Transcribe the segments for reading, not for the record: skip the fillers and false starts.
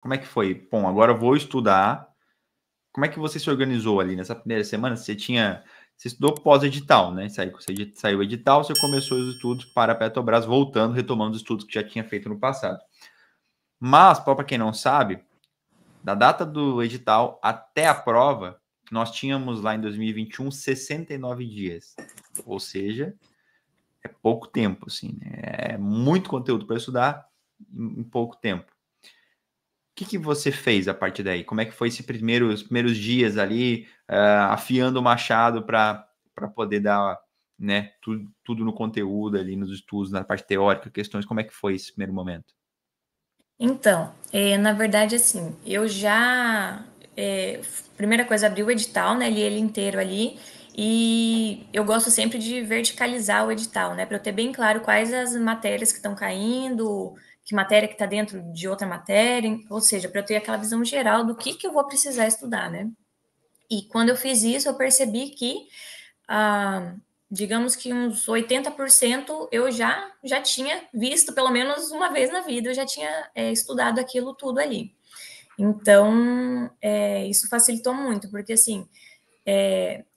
Como é que foi? Bom, agora eu vou estudar. Como é que você se organizou ali nessa primeira semana? Você estudou pós-edital, né? Saiu o edital, você começou os estudos para a Petrobras, voltando, retomando os estudos que já tinha feito no passado. Mas, para quem não sabe, da data do edital até a prova, nós tínhamos lá em 2021 69 dias. Ou seja, é pouco tempo, assim, né? É muito conteúdo para estudar em pouco tempo. O que você fez a partir daí? Como é que foi os primeiros dias ali, afiando o machado para poder dar, né, tudo no conteúdo ali, nos estudos, na parte teórica, questões, como é que foi esse primeiro momento? Então, na verdade, assim, eu já. Primeira coisa, abri o edital, né? Li ele inteiro ali. E eu gosto sempre de verticalizar o edital, né? Para eu ter bem claro quais as matérias que estão caindo, que matéria que está dentro de outra matéria, ou seja, para eu ter aquela visão geral do que eu vou precisar estudar, né? E quando eu fiz isso, eu percebi que ah, digamos que uns 80% eu já tinha visto pelo menos uma vez na vida, eu já tinha estudado aquilo tudo ali. Então, isso facilitou muito, porque assim,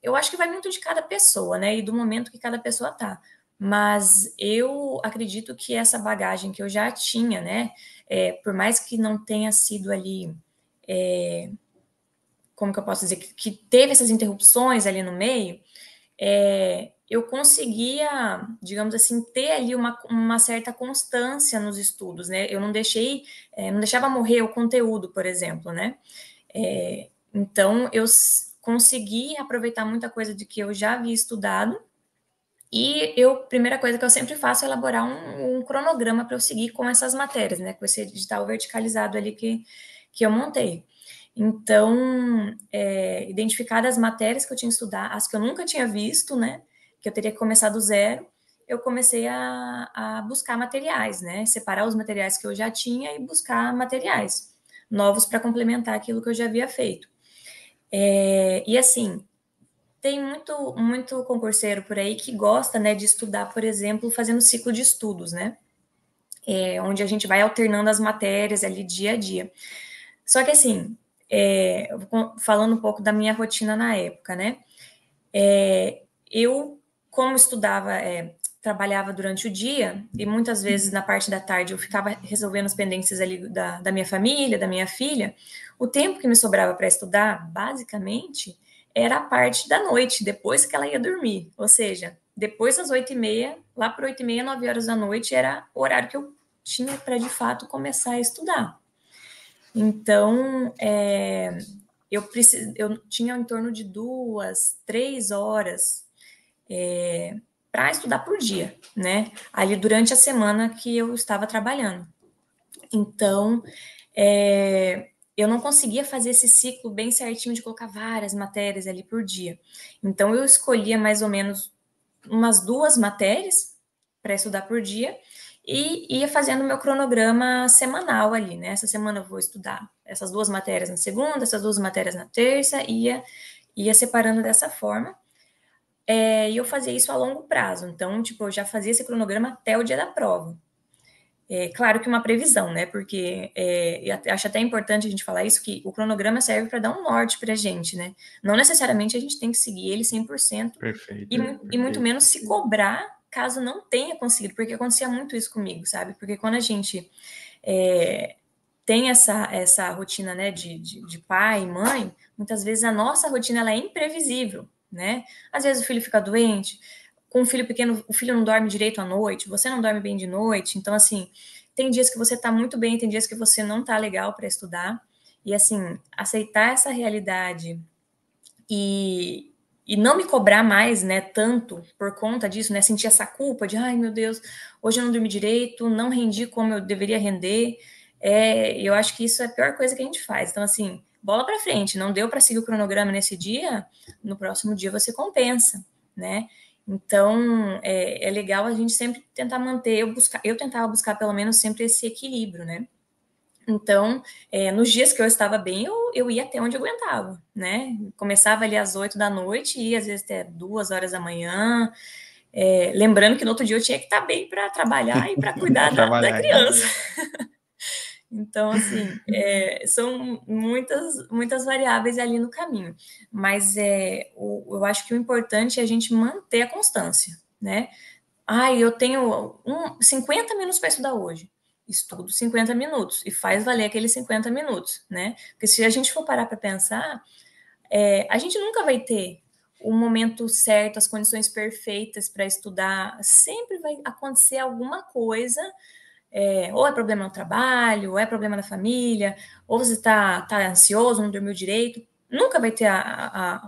eu acho que vai muito de cada pessoa, né? E do momento que cada pessoa tá. Mas eu acredito que essa bagagem que eu já tinha, né? Por mais que não tenha sido ali, como que eu posso dizer, que teve essas interrupções ali no meio, eu conseguia, digamos assim, ter ali uma certa constância nos estudos, né? Eu não deixava morrer o conteúdo, por exemplo, né? Então, eu consegui aproveitar muita coisa de que eu já havia estudado e primeira coisa que eu sempre faço é elaborar um cronograma para eu seguir com essas matérias, né? Com esse edital verticalizado ali que eu montei. Então, identificar as matérias que eu tinha que estudar, as que eu nunca tinha visto, né? Que eu teria que começar do zero, eu comecei a buscar materiais, né? Separar os materiais que eu já tinha e buscar materiais novos para complementar aquilo que eu já havia feito. E assim, tem muito concurseiro por aí que gosta, né, de estudar, por exemplo, fazendo ciclo de estudos, né? Onde a gente vai alternando as matérias ali dia a dia. Só que assim, falando um pouco da minha rotina na época, né? Eu, como estudava, trabalhava durante o dia, e muitas vezes na parte da tarde eu ficava resolvendo as pendências ali da minha família, da minha filha, o tempo que me sobrava para estudar, basicamente, era a parte da noite, depois que ela ia dormir. Ou seja, depois das 8h30, lá por 8h30, 9 horas da noite, era o horário que eu tinha para, de fato, começar a estudar. Então, eu tinha em torno de 2, 3 horas para estudar por dia, né? Ali durante a semana que eu estava trabalhando. Então, eu não conseguia fazer esse ciclo bem certinho de colocar várias matérias ali por dia. Então, eu escolhia mais ou menos umas 2 matérias para estudar por dia e ia fazendo meu cronograma semanal ali, né? Essa semana eu vou estudar essas 2 matérias na segunda, essas 2 matérias na terça, ia separando dessa forma. E eu fazia isso a longo prazo. Então, tipo, eu já fazia esse cronograma até o dia da prova. Claro que uma previsão, né? Porque eu acho até importante a gente falar isso, que o cronograma serve para dar um norte para a gente, né? Não necessariamente a gente tem que seguir ele 100% Perfeito, e muito menos se cobrar caso não tenha conseguido, porque acontecia muito isso comigo, sabe? Porque quando a gente tem essa rotina, né, de pai e mãe, muitas vezes a nossa rotina ela é imprevisível, né? Às vezes o filho fica doente, com um filho pequeno, o filho não dorme direito à noite, você não dorme bem de noite, então assim, tem dias que você tá muito bem, tem dias que você não tá legal para estudar, e assim, aceitar essa realidade e não me cobrar mais, né, tanto por conta disso, né, sentir essa culpa de, ai meu Deus, hoje eu não dormi direito, não rendi como eu deveria render, eu acho que isso é a pior coisa que a gente faz. Então, assim, bola para frente, não deu para seguir o cronograma nesse dia, no próximo dia você compensa, né? Então, é legal a gente sempre tentar manter, eu tentava buscar pelo menos sempre esse equilíbrio, né? Então, nos dias que eu estava bem, eu ia até onde eu aguentava, né? Começava ali às 8 da noite e ia às vezes até 2 horas da manhã. Lembrando que no outro dia eu tinha que estar bem para trabalhar e para cuidar da trabalhar. criança. Então, assim, são muitas variáveis ali no caminho. Mas eu acho que o importante é a gente manter a constância, né? Eu tenho 50 minutos para estudar hoje. Estudo 50 minutos e faz valer aqueles 50 minutos, né? Porque se a gente for parar para pensar, a gente nunca vai ter o momento certo, as condições perfeitas para estudar. Sempre vai acontecer alguma coisa, ou é problema no trabalho, ou é problema na família, ou você tá ansioso, não dormiu direito. Nunca vai ter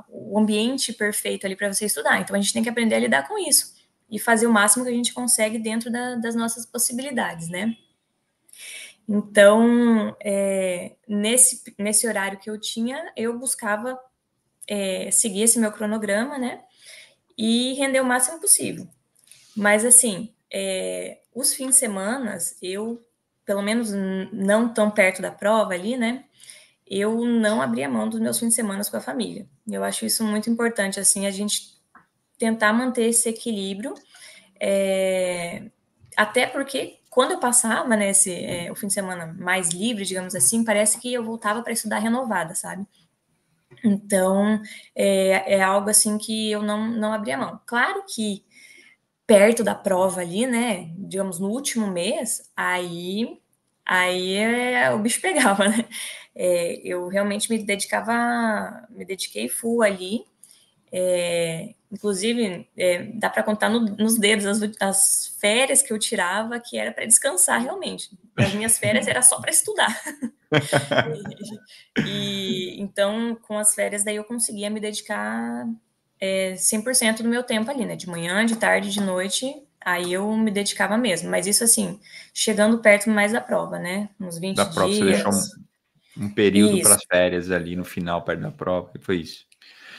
o ambiente perfeito ali para você estudar. Então a gente tem que aprender a lidar com isso e fazer o máximo que a gente consegue dentro das nossas possibilidades, né? Então, nesse horário que eu tinha, eu buscava seguir esse meu cronograma, né? E render o máximo possível. Mas, assim, os fins de semana, eu, pelo menos não tão perto da prova ali, né? Eu não abria mão dos meus fins de semana com a família. Eu acho isso muito importante, assim, a gente tentar manter esse equilíbrio, até porque quando eu passava, né, o fim de semana mais livre, digamos assim, parece que eu voltava para estudar renovada, sabe? Então, é algo assim que eu não abria mão. Claro que perto da prova ali, né, digamos, no último mês, aí o bicho pegava, né? Eu realmente me dediquei full ali, inclusive, dá para contar nos dedos as férias que eu tirava, que era para descansar realmente. As minhas férias era só para estudar. E então, com as férias, daí eu conseguia me dedicar 100% do meu tempo ali, né? De manhã, de tarde, de noite, aí eu me dedicava mesmo. Mas isso, assim, chegando perto mais da prova, né? Uns Da 20 prova, você deixou dias. um período para Isso, as férias ali no final, perto da prova, e foi isso.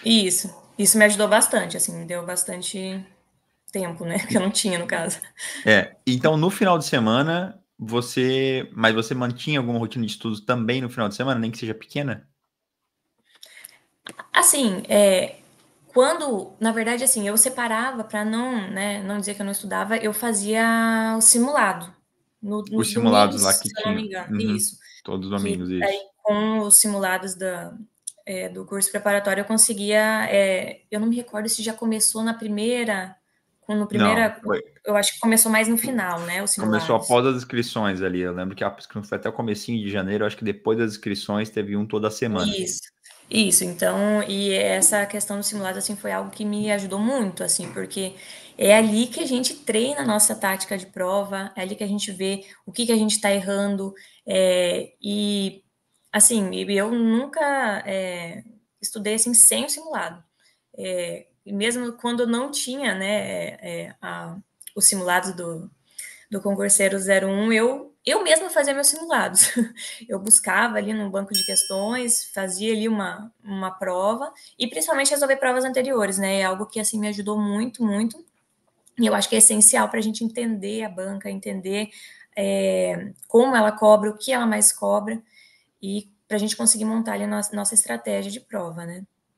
isso. Isso me ajudou bastante, assim, me deu bastante tempo, né? Que eu não tinha, no caso. Então no final de semana, mas você mantinha alguma rotina de estudos também no final de semana, nem que seja pequena? Assim, na verdade, assim, eu separava para não, né, não dizer que eu não estudava, eu fazia o simulado Os nos simulados domingos, lá que se eu não me tinham. engano, Uhum. isso. Todos os Que domingos, aí isso. com os simulados do curso preparatório eu conseguia, eu não me recordo se já começou no Não, primeira, eu acho que começou mais no final, né, os começou simulados. após as inscrições ali. Eu lembro que a inscrição foi até o comecinho de janeiro, acho que depois das inscrições teve um toda semana. Isso, então, e essa questão do simulado, assim, foi algo que me ajudou muito, assim, porque é ali que a gente treina a nossa tática de prova, é ali que a gente vê o que a gente está errando, e, assim, eu nunca estudei, assim, sem o simulado. E mesmo quando não tinha, né, os simulados do concurseiro 01, eu mesma fazia meus simulados. Eu buscava ali no banco de questões, fazia ali uma prova e principalmente resolver provas anteriores, né? É algo que assim me ajudou muito, muito. E eu acho que é essencial para a gente entender a banca, entender como ela cobra, o que ela mais cobra e para a gente conseguir montar ali a nossa estratégia de prova, né?